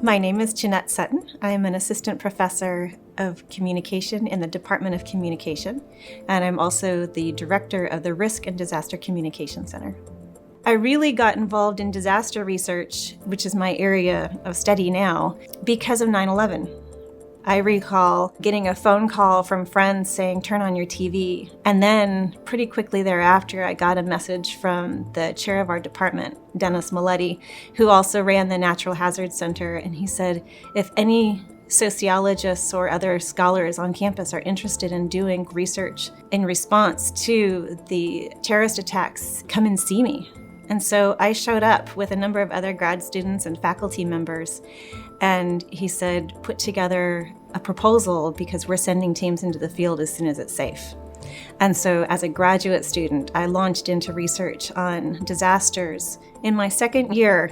My name is Jeannette Sutton. I am an assistant professor of communication in the Department of Communication, and I'm also the director of the Risk and Disaster Communication Center. I really got involved in disaster research, which is my area of study now, because of 9/11. I recall getting a phone call from friends saying, turn on your TV. And then pretty quickly thereafter, I got a message from the chair of our department, Dennis Maletti, who also ran the Natural Hazard Center. And he said, if any sociologists or other scholars on campus are interested in doing research in response to the terrorist attacks, come and see me. And so I showed up with a number of other grad students and faculty members, and he said, put together a proposal because we're sending teams into the field as soon as it's safe. And so as a graduate student, I launched into research on disasters in my second year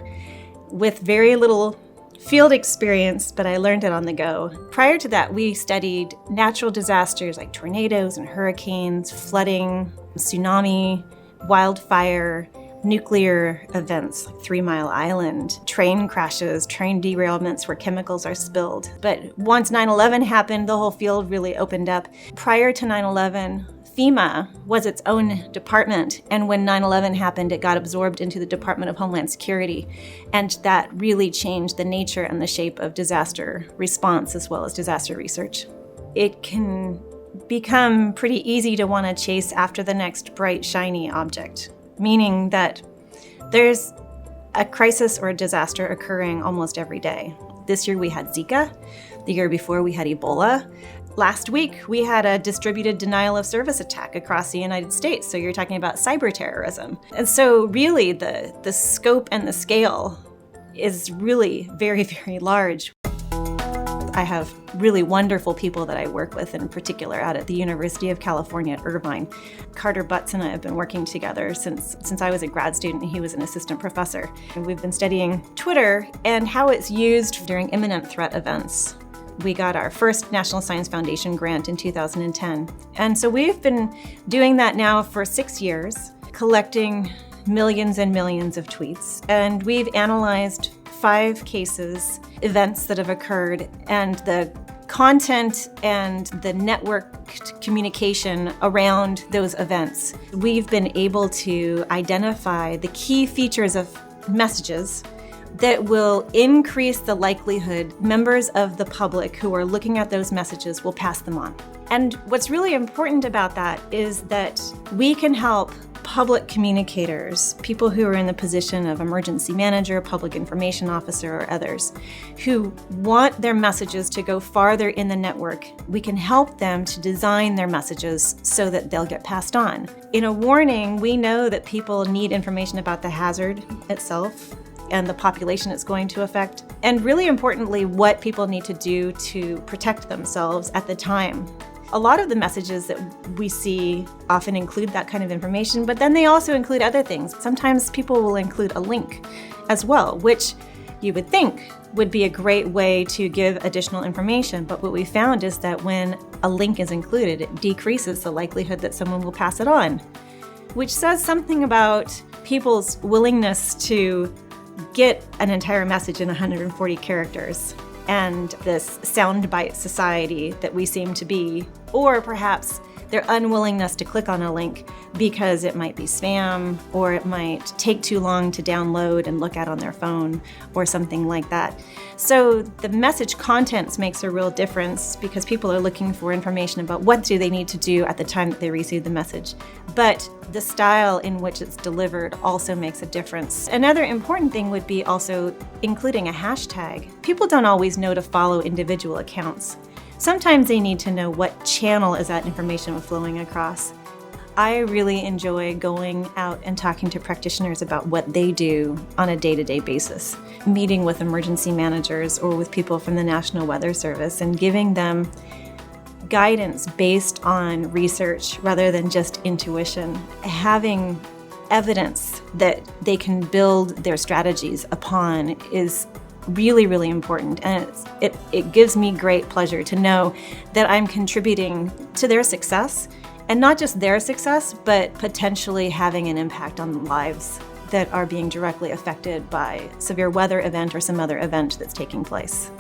with very little field experience, but I learned it on the go. Prior to that, we studied natural disasters like tornadoes and hurricanes, flooding, tsunami, wildfire, nuclear events like 3 Mile Island, train crashes, train derailments where chemicals are spilled. But once 9/11 happened, the whole field really opened up. Prior to 9/11, FEMA was its own department, and when 9/11 happened, it got absorbed into the Department of Homeland Security, and that really changed the nature and the shape of disaster response as well as disaster research. It can become pretty easy to want to chase after the next bright, shiny object, meaning that there's a crisis or a disaster occurring almost every day. This year we had Zika. The year before we had Ebola. Last week we had a distributed denial of service attack across the United States. So you're talking about cyber terrorism. And so really the scope and the scale is really very, very large. I have really wonderful people that I work with, in particular out at the University of California at Irvine. Carter Butts and I have been working together since I was a grad student and he was an assistant professor. And we've been studying Twitter and how it's used during imminent threat events. We got our first National Science Foundation grant in 2010. And so we've been doing that now for 6 years, collecting millions and millions of tweets. And we've analyzed 5 cases, events that have occurred, and the content and the networked communication around those events. We've been able to identify the key features of messages that will increase the likelihood members of the public who are looking at those messages will pass them on. And what's really important about that is that we can help public communicators, people who are in the position of emergency manager, public information officer, or others, who want their messages to go farther in the network. We can help them to design their messages so that they'll get passed on. In a warning, we know that people need information about the hazard itself and the population it's going to affect, and really importantly, what people need to do to protect themselves at the time. A lot of the messages that we see often include that kind of information, but then they also include other things. Sometimes people will include a link as well, which you would think would be a great way to give additional information. But what we found is that when a link is included, it decreases the likelihood that someone will pass it on, which says something about people's willingness to get an entire message in 140 characters. And this soundbite society that we seem to be, or perhaps their unwillingness to click on a link because it might be spam, or it might take too long to download and look at on their phone, or something like that. So the message contents makes a real difference because people are looking for information about what do they need to do at the time that they receive the message. But the style in which it's delivered also makes a difference. Another important thing would be also including a hashtag. People don't always know to follow individual accounts. Sometimes they need to know what channel is that information flowing across. I really enjoy going out and talking to practitioners about what they do on a day-to-day basis, meeting with emergency managers or with people from the National Weather Service and giving them guidance based on research rather than just intuition, having evidence that they can build their strategies upon is really, really important. And it gives me great pleasure to know that I'm contributing to their success, and not just their success, but potentially having an impact on lives that are being directly affected by severe weather event or some other event that's taking place.